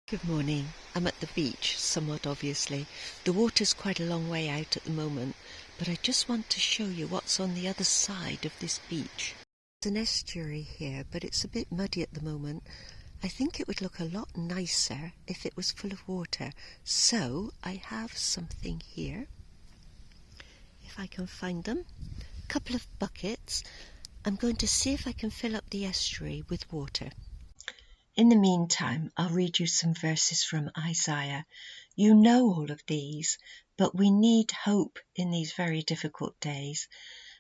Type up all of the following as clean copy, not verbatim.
Good morning. I'm at the beach, somewhat obviously. The water's quite a long way out at the moment, but I just want to show you what's on the other side of this beach. There's an estuary here, but it's a bit muddy at the moment. I think it would look a lot nicer if it was full of water. So I have something here, if I can find them. A couple of buckets. I'm going to see if I can fill up the estuary with water. In the meantime, I'll read you some verses from Isaiah. You know all of these, but we need hope in these very difficult days,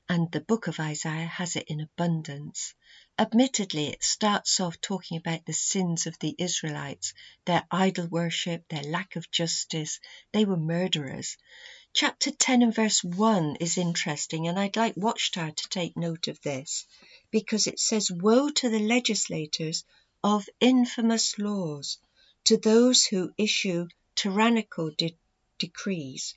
and the book of Isaiah has it in abundance. Admittedly, it starts off talking about the sins of the Israelites, their idol worship, their lack of justice. They were murderers. Chapter 10 and verse 1 is interesting, and I'd like Watchtower to take note of this, because it says, "Woe to the legislators of infamous laws, to those who issue tyrannical decrees,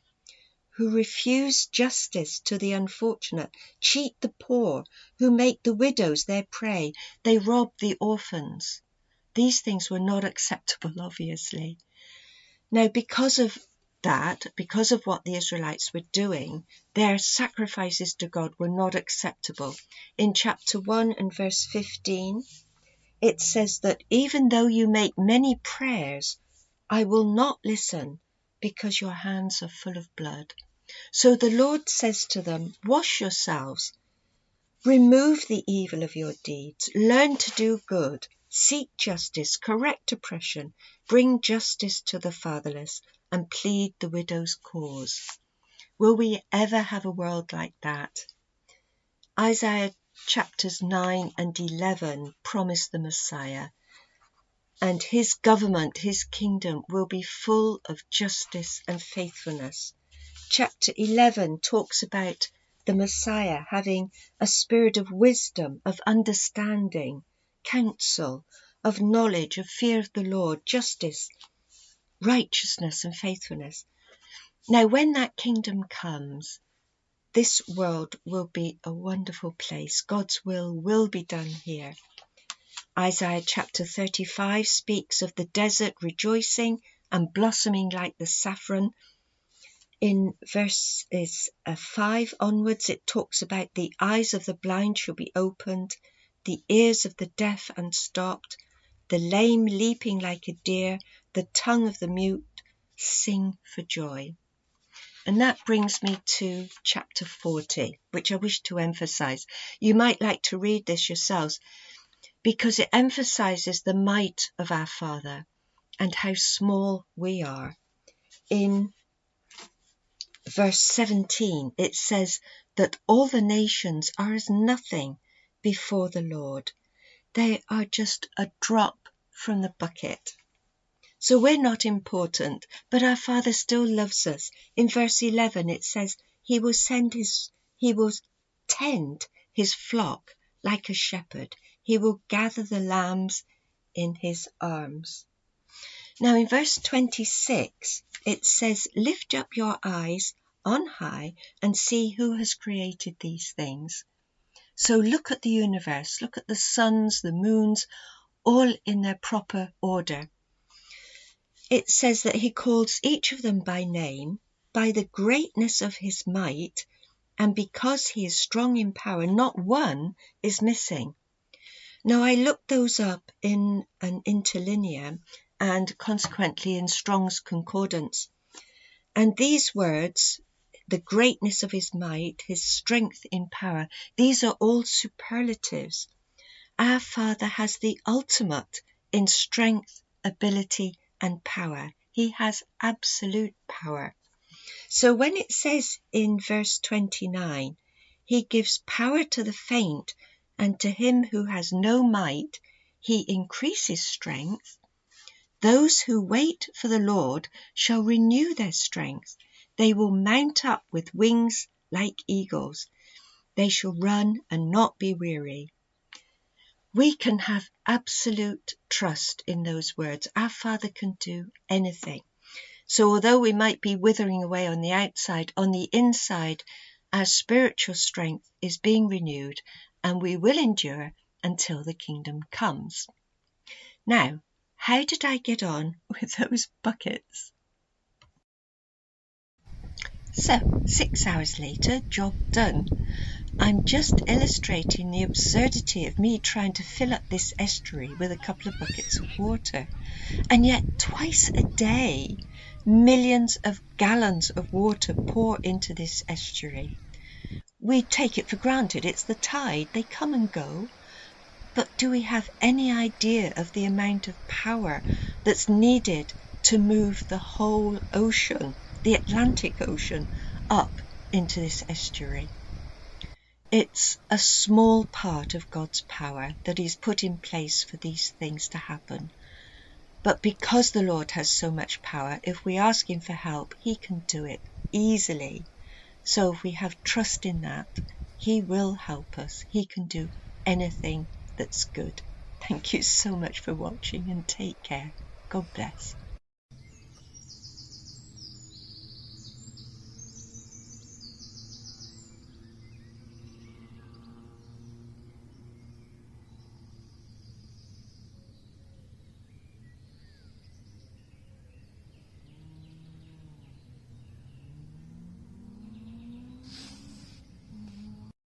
who refuse justice to the unfortunate, cheat the poor, who make the widows their prey, they rob the orphans." These things were not acceptable, obviously. Now, because of what the Israelites were doing, their sacrifices to God were not acceptable. In chapter 1 and verse 15, it says that even though you make many prayers, I will not listen, because your hands are full of blood. So the Lord says to them, wash yourselves, remove the evil of your deeds, learn to do good, seek justice, correct oppression, bring justice to the fatherless, and plead the widow's cause. Will we ever have a world like that? Isaiah chapters 9 and 11 promise the Messiah, and his government, his kingdom, will be full of justice and faithfulness. Chapter 11 talks about the Messiah having a spirit of wisdom, of understanding, counsel, of knowledge, of fear of the Lord, justice, righteousness and faithfulness. Now, when that kingdom comes, this world will be a wonderful place. God's will be done here. Isaiah chapter 35 speaks of the desert rejoicing and blossoming like the saffron. In verses 5 onwards, it talks about the eyes of the blind shall be opened, the ears of the deaf unstopped, the lame leaping like a deer, the tongue of the mute sing for joy. And that brings me to chapter 40, which I wish to emphasize. You might like to read this yourselves, because it emphasizes the might of our Father and how small we are. In verse 17, it says that all the nations are as nothing before the Lord. They are just a drop from the bucket. So we're not important, but our Father still loves us. In verse 11, it says, he will tend his flock like a shepherd. He will gather the lambs in his arms. Now in verse 26, it says, lift up your eyes on high and see who has created these things. So look at the universe, look at the suns, the moons, all in their proper order. It says that he calls each of them by name, by the greatness of his might, and because he is strong in power, not one is missing. Now I looked those up in an interlinear and consequently in Strong's Concordance. And these words, the greatness of his might, his strength in power, these are all superlatives. Our Father has the ultimate in strength, ability, and power. He has absolute power. So when it says in verse 29, he gives power to the faint, and to him who has no might, he increases strength. Those who wait for the Lord shall renew their strength. They will mount up with wings like eagles. They shall run and not be weary. We can have absolute trust in those words. Our Father can do anything. So although we might be withering away on the outside, on the inside, our spiritual strength is being renewed, and we will endure until the kingdom comes. Now, how did I get on with those buckets? So, 6 hours later, job done. I'm just illustrating the absurdity of me trying to fill up this estuary with a couple of buckets of water. And yet twice a day, millions of gallons of water pour into this estuary. We take it for granted, it's the tide, they come and go. But do we have any idea of the amount of power that's needed to move the whole ocean, the Atlantic Ocean, up into this estuary? It's a small part of God's power that He's put in place for these things to happen. But because the Lord has so much power, if we ask Him for help, He can do it easily. So if we have trust in that, He will help us. He can do anything that's good. Thank you so much for watching and take care. God bless.